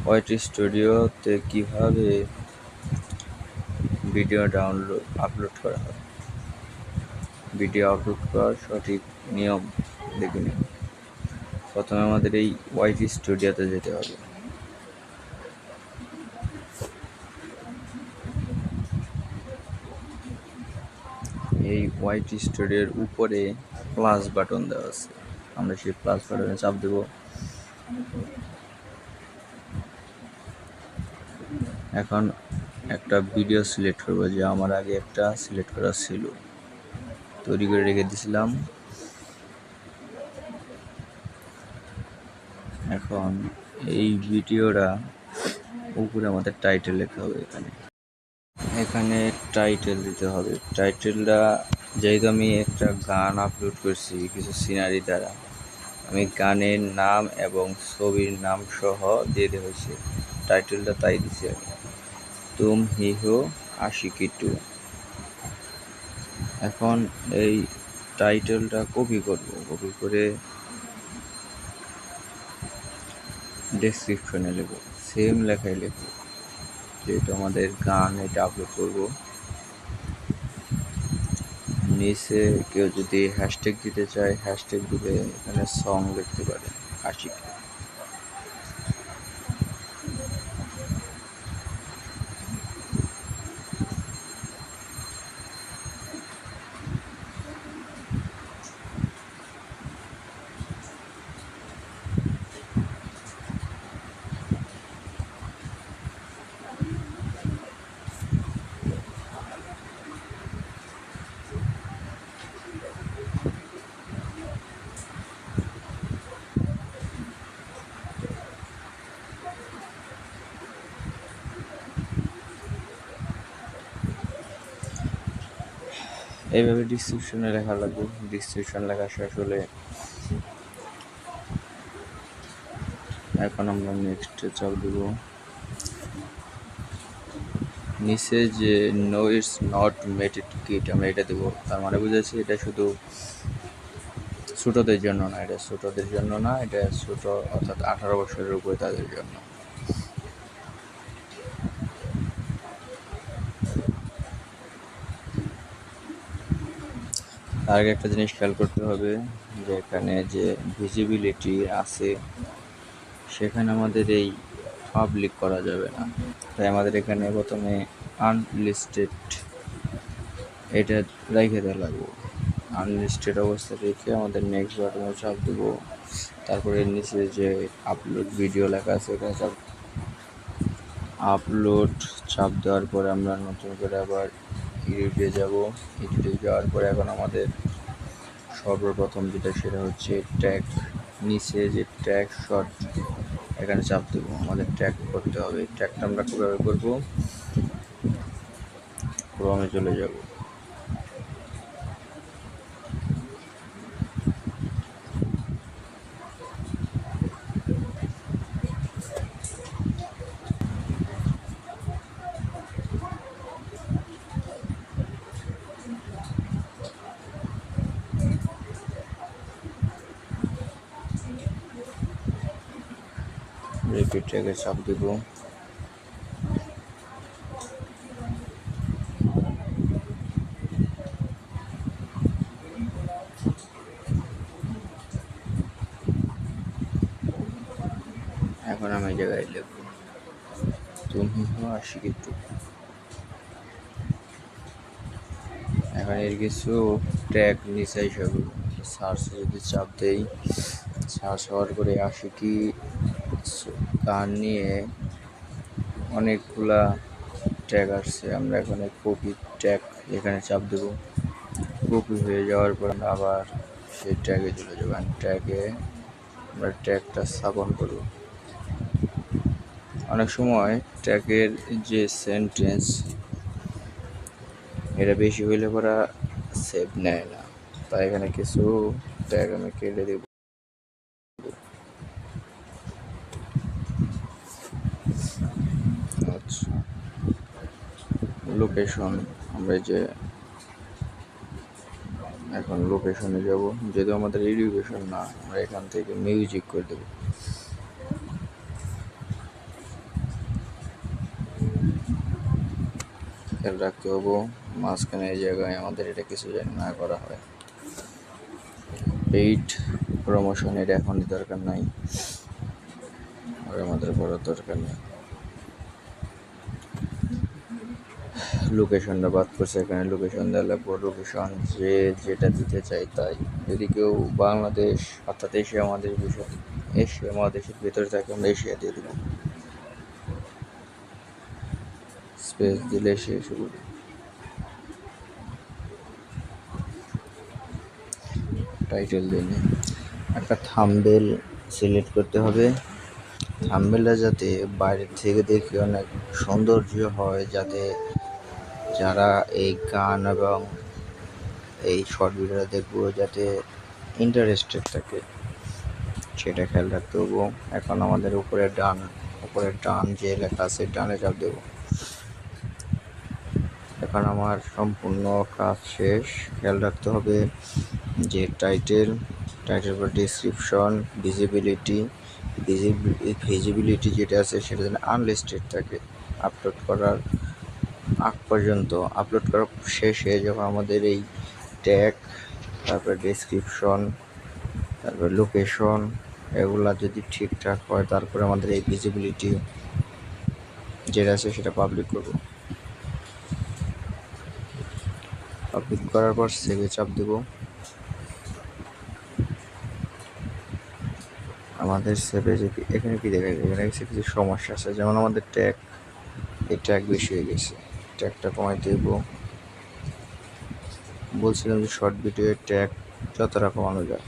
ওয়াইটি স্টুডিওতে কিভাবে video upload করা হয়। ভিডিও আপলোড করার সঠিক নিয়ম দেখে নিন। প্রথমে আমাদের এই ওয়াইটি স্টুডিওতে যেতে হবে। এই ওয়াইটি স্টুডিওর উপরে প্লাস বাটন দেওয়া আছে, আমরা সেই প্লাস বাটনে চাপ দেব। এখন একটা ভিডিও সিলেক্ট করবো, যে আমার আগে একটা সিলেক্ট করা ছিল, তৈরি করে রেখে দিয়েছিলাম। এখন এই ভিডিওটা উপরে আমাদের টাইটেল লেখা হবে। এখানে টাইটেল দিতে হবে। টাইটেলটা যেহেতু আমি একটা গান আপলোড করছি কিছু সিনারি দ্বারা, আমি গানের নাম এবং ছবির নাম সহ দিয়ে দেওয়া হয়েছে। টাইটেলটা তাই দিছি আমি, তুম হি হো আশিকি 2। এখন এই টাইটেলটা কপি করব, কপি করে ডেসক্রিপশনে লিখব, সেম লেখাই লিখব, যেহেতু আমাদের গান এটা আপলোড করব। নিচে কেউ যদি হ্যাশট্যাগ দিতে চায়, হ্যাশট্যাগ দিলে এখানে সং লিখতে পারে আশিকি। এইভাবে ডিসক্রিপশনে লেখা লাগবে। ডিসক্রিপশন লেখা শেষ হলে এখন আমরা নেক্সটে চাপ দেব। নিচে যে নো ইটস নট মেটেড কিট আমরা এটা দেবো, তার মানে বুঝেছি এটা শুধু ছোটদের জন্য না, এটা ছোটদের জন্য না, এটা ছোট অর্থাৎ 18 বছরের উপরে তাদের জন্য। আর একটা জিনিস খেয়াল করতে হবে, যে এখানে যে ভিজিবিলিটি আছে সেখানে আমাদের এই পাবলিক করা যাবে না, তাই আমাদের এখানে প্রথমে আনলিস্টেড এটা রেখে দেওয়া লাগবে। আনলিস্টেড অবস্থা রেখে আমাদের নেক্সট বাটনে চাপ দেবো। তারপরে নিচে যে আপলোড ভিডিও লেখা আছে এখানে চাপ আপলোড চাপ দেওয়ার পরে আমরা নতুন করে আবার এডিটে যাব। এডিটে যাওয়ার পরে এখন আমাদের সর্বপ্রথম যেটা সেটা হচ্ছে ট্যাগ। নিচে যে ট্যাগ শর্ট এখানে চাপ দেবো, আমাদের ট্যাগ করতে হবে। ট্যাগটা আমরা কীভাবে করবো, ক্রমে চলে যাব। রিপিট ট্যাগে চাপ দেব। এখন আমি এই জায়গায় লিখব তুমি হো আশিকি 2। এখন এর কিছু ট্যাগ নিচে হিসাবে সার্চে যদি চাপ দেই, সার্চ হওয়ার পরে আশিকি গান নিয়ে অনেকগুলা ট্যাগ আসছে। আমরা এখানে কপি ট্যাগ এখানে চাপ দেব। কপি হয়ে যাওয়ার পর আমরা আবার সেই ট্যাগে চলে যাবো। ট্যাগে আমরা ট্যাগটা স্থাপন করব। অনেক সময় ট্যাগের যে সেন্টেন্স এটা বেশি হইলে পরা সেভ নেয় না, তাই এখানে কিছু ট্যাগ আমি কেটে দেব। আচ্ছা, লোকেশন আমরা যে এখন লোকেশনে যাব, যেহেতু আমাদের এডুকেশন না, আমরা এখান থেকে মিউজিক করে দেব। খেয়াল রাখতে হবো। মাঝখানে এই জায়গায় আমাদের এটা কিছু যেন না করা হয়। পেইড প্রমোশনের এখনই দরকার নাই, আর আমাদের করার দরকার নেই। লোকেশনটা বাদ করছে, এখানে লোকেশন দেওয়া লাগবে। লোকেশন যে যেটা দিতে চাই তাই। যদি কেউ বাংলাদেশ অর্থাৎ এশিয়া মহাদেশের ভিতরে থাকে, আমরা এশিয়া দিয়ে দেবো। স্পেস দিলে শেষ হলো। টাইটেল দিন, একটা থাম্বনেল সিলেক্ট করতে হবে। থাম্বনেলটা যাতে বাইরের থেকে দেখে অনেক সৌন্দর্য হয়, যাতে যারা এই গান এবং এই শর্ট ভিডিওটা দেখবো যাতে ইন্টারেস্টেড থাকে, সেটা খেয়াল রাখতে হবো। এখন আমাদের উপরের ডান যে লেখা আছে ডানে চাপ দেব। এখন আমার সম্পূর্ণ কাজ শেষ। খেয়াল রাখতে হবে যে টাইটেল পর ডিসক্রিপশন, ভিজিবিলিটি যেটা আছে সেটা যেন আনলিস্টেড থাকে। আপলোড করার আগ পর্যন্ত, আপলোড করার শেষে যখন আমাদের এই ট্যাগ, তারপর ডেসক্রিপশন, তারপর লোকেশন এগুলা যদি ঠিকঠাক হয়, তারপরে আমাদের এই ভিজিবিলিটি যেটা আছে সেটা পাবলিক করব। পাবলিক করার পর সেভে চাপ দেব। আমাদের সেভে যে এখানে কি দেখা যায়, এখানে কিছু সমস্যা আছে। যেমন আমাদের ট্যাগ, এই ট্যাগ বেশি হয়ে গেছে, ট্যাগটা কমাই দেব। বলছিলাম যে শর্ট ভিডিওর ট্যাগ যতটা কমানো যায়।